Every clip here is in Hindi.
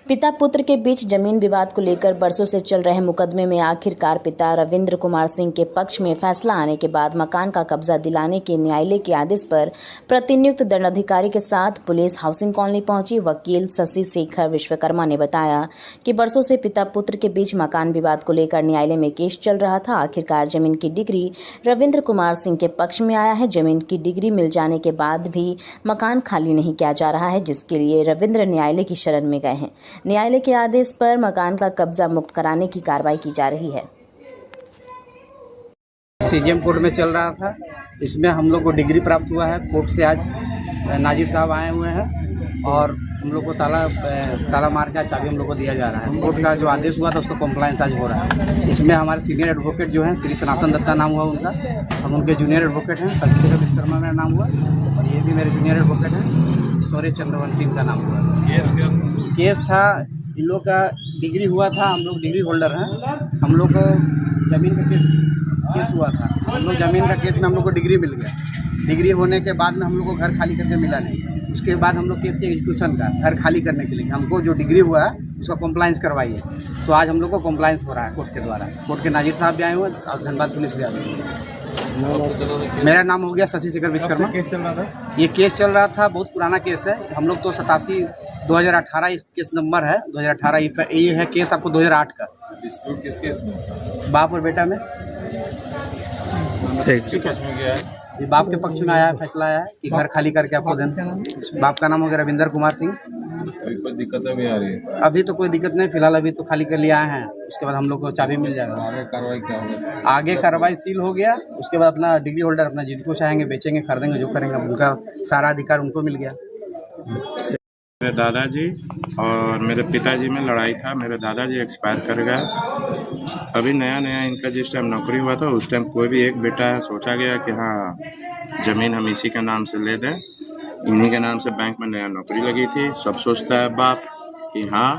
पिता पुत्र के बीच जमीन विवाद को लेकर बरसों से चल रहे मुकदमे में आखिरकार पिता रविंद्र कुमार सिंह के पक्ष में फैसला आने के बाद मकान का कब्जा दिलाने के न्यायालय के आदेश पर प्रतिनियुक्त दंडाधिकारी के साथ पुलिस हाउसिंग कॉलोनी पहुंची। वकील शशि शेखर विश्वकर्मा ने बताया कि बरसों से पिता पुत्र के बीच मकान विवाद को लेकर न्यायालय में केस चल रहा था। आखिरकार जमीन की डिग्री रविंद्र कुमार सिंह के पक्ष में आया है। जमीन की डिग्री मिल जाने के बाद भी मकान खाली नहीं किया जा रहा है, जिसके लिए रविंद्र न्यायालय की शरण में गए हैं। न्यायालय के आदेश पर मकान का कब्जा मुक्त कराने की कार्रवाई की जा रही है। सीजीएम कोर्ट में चल रहा था, इसमें हम लोग को डिग्री प्राप्त हुआ है। कोर्ट से आज नाजिर साहब आए हुए हैं और हम लोग को ताला मार के चाबी हम लोग को दिया जा रहा है। कोर्ट का जो आदेश हुआ था उसका कॉम्प्लायंस आज हो रहा है। इसमें हमारे सीनियर एडवोकेट जो हैं श्री सनातन दत्ता नाम हुआ उनका, हम उनके जूनियर एडवोकेट हैं। शशि शेखर विश्वकर्मा मेरा नाम हुआ और ये भी मेरे जूनियर एडवोकेट हैं। सौर्य चंद्रवंशी का नाम हुआ। केस था इन लोग का, डिग्री हुआ था, हम लोग डिग्री होल्डर हैं। हम लोग को ज़मीन का केस हुआ था। हम लोग ज़मीन का केस में हम लोग को डिग्री मिल गया। डिग्री होने के बाद में हम लोग को घर खाली करके मिला नहीं। उसके बाद हम लोग केस के एग्जीक्यूशन का घर खाली करने के लिए हमको जो डिग्री हुआ है उसका कॉम्प्लायंस करवाइए। तो आज हम लोग को कॉम्प्लायंस हो रहा है कोर्ट के द्वारा। कोर्ट के नाजिर साहब भी आए हुए और धनबाद पुलिस भी आई हुई है। मेरा नाम हो गया शशि शेखर विश्वकर्मा। केस चल रहा था? ये केस चल रहा था, बहुत पुराना केस है। हम लोग तो 87/2018 इस केस नंबर है 2018। ये है केस आपको 2008 का। डिस्प्यूट किस केस में? बाप और बेटा में। ठीक है। ये बाप के पक्ष में आया है, फैसला आया है कि घर खाली करके आपको देना। बाप का नाम हो गया रविंद्र कुमार सिंह। अभी कोई दिक्कत भी आ रही है? अभी तो कोई दिक्कत नहीं, फिलहाल अभी तो खाली कर लिए आए हैं। उसके बाद हम लोग को चाबी मिल जाएगा। आगे कार्रवाई क्या होगा? आगे कार्रवाई सील हो गया। उसके बाद अपना डिग्री होल्डर अपना जिनको चाहेंगे बेचेंगे, खरीदेंगे, जो करेंगे उनका सारा अधिकार उनको मिल गया। मेरे दादाजी और मेरे पिताजी में लड़ाई था। मेरे दादाजी एक्सपायर कर गए। अभी नया इनका जिस टाइम नौकरी हुआ था उस टाइम कोई भी एक बेटा है, सोचा गया कि हाँ ज़मीन हम इसी के नाम से ले दें। इन्हीं के नाम से बैंक में नया नौकरी लगी थी। सब सोचता है बाप कि हाँ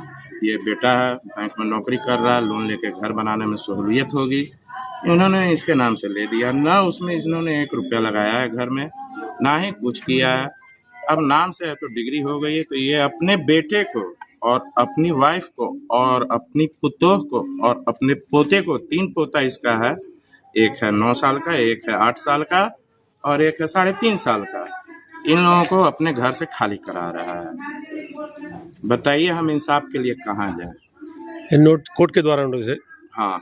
ये बेटा है, बैंक में नौकरी कर रहा है, लोन लेके घर बनाने में सहूलियत होगी। इन्होंने इसके नाम से ले दिया। ना उसमें इन्होंने 1 रुपया लगाया है घर में, ना ही कुछ किया है। अब नाम से है तो डिग्री हो गई है, तो ये अपने बेटे को और अपनी वाइफ को और अपनी पुतोह को और अपने पोते को, 3 पोता इसका है, एक है 9 साल का, एक है 8 साल का और एक है 3.5 साल का। इन लोगों को अपने घर से खाली करा रहा है। बताइए हम इंसाफ के लिए कहाँ जाए? नोट कोर्ट के द्वारा नोटिस है? हाँ।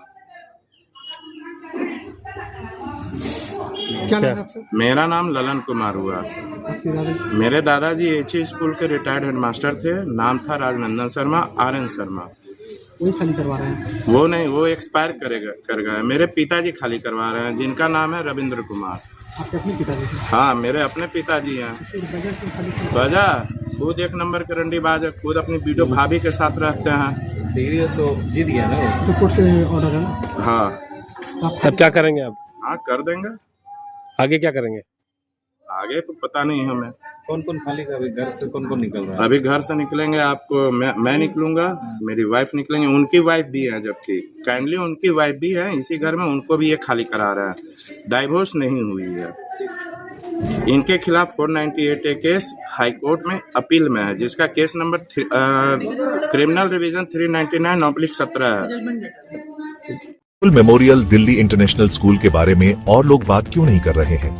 क्या नाम है आपका? मेरा नाम ललन कुमार हुआ। मेरे दादाजी एचए स्कूल के रिटायर्ड हेडमास्टर थे। नाम था राजनंदन शर्मा, RN शर्मा। वही खाली करवा रहे हैं? वो नहीं, वो एक्सपायर कर गए। मेरे पिताजी खाली करवा रहे हैं, जिनका नाम है रविंद्र कुमार। आपके अपने पिताजी? हाँ, मेरे अपने पिताजी हैं। वजह खुद 1 नंबर के रंडीबाज है, खुद अपनी वीडियो भाभी के साथ रहते हैं। डिग्री तो जीत गया ना? तो कोर्ट से ऑर्डर है ना? हाँ। अब क्या करेंगे आप? हाँ कर देंगे। आगे क्या करेंगे? आगे तो पता नहीं हमें। कौन खाली का? अभी घर से कौन निकल रहा है? अभी घर से निकलेंगे, आपको मैं निकलूंगा, मेरी वाइफ निकलेंगे, उनकी वाइफ भी है, जबकि काइंडली उनकी वाइफ भी है इसी घर में, उनको भी ये खाली करा रहा है। डाइवोर्स नहीं हुई है। इनके खिलाफ 498 ए केस हाई कोर्ट में अपील में है, जिसका केस नंबर क्रिमिनल रिवीजन 399/17 है। मेमोरियल दिल्ली इंटरनेशनल स्कूल के बारे में और लोग बात क्यों नहीं कर रहे हैं?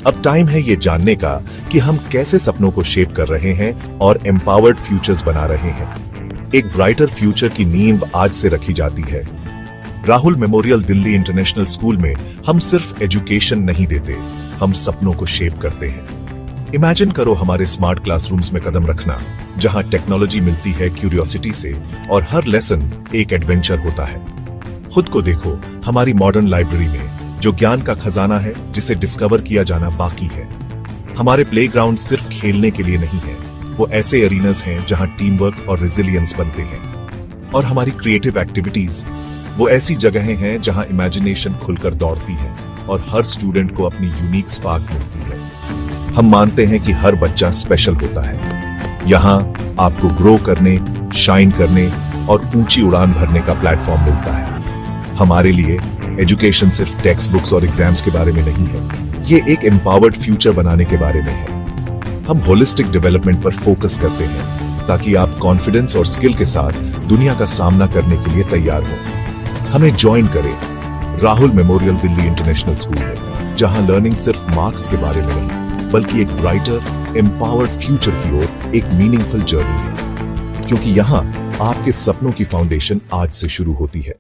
अब टाइम है ये जानने का कि हम कैसे सपनों को शेप कर रहे हैं और एम्पावर्ड फ्यूचर्स बना रहे हैं। एक ब्राइटर फ्यूचर की नींव आज से रखी जाती है। Rahul memorial Delhi international school में हम सिर्फ एजुकेशन नहीं देते, हम सपनों को शेप करते हैं। इमेजिन करो हमारे स्मार्ट क्लासरूम्स में कदम रखना, जहां टेक्नोलॉजी मिलती है क्यूरियोसिटी से और हर लेसन एक एडवेंचर होता है। खुद को देखो हमारी मॉडर्न लाइब्रेरी में, जो ज्ञान का खजाना है जिसे डिस्कवर किया जाना बाकी है। हमारे प्लेग्राउंड सिर्फ खेलने के लिए नहीं है, वो ऐसे एरीनास हैं जहां टीम वर्क और रेजिलियंस बनते हैं। और हमारी क्रिएटिव एक्टिविटीज वो ऐसी जगहें हैं जहां इमेजिनेशन खुलकर दौड़ती है और हर स्टूडेंट को अपनी यूनिक स्पार्क मिलती है। हम मानते हैं कि हर बच्चा स्पेशल होता है। यहाँ आपको ग्रो करने, शाइन करने और ऊंची उड़ान भरने का प्लेटफॉर्म मिलता है। हमारे लिए एजुकेशन सिर्फ टेक्स्ट बुक्स और एग्जाम्स के बारे में नहीं है, ये एक एम्पावर्ड फ्यूचर बनाने के बारे में है। हम होलिस्टिक डेवलपमेंट पर फोकस करते हैं, ताकि आप कॉन्फिडेंस और स्किल के साथ दुनिया का सामना करने के लिए तैयार हो। हमें ज्वाइन करें Rahul memorial Delhi international school में, जहां लर्निंग सिर्फ मार्क्स के बारे में नहीं, बल्कि एक ब्राइटर एम्पावर्ड फ्यूचर की ओर एक मीनिंगफुल जर्नी है। क्योंकि यहाँ आपके सपनों की फाउंडेशन आज से शुरू होती है।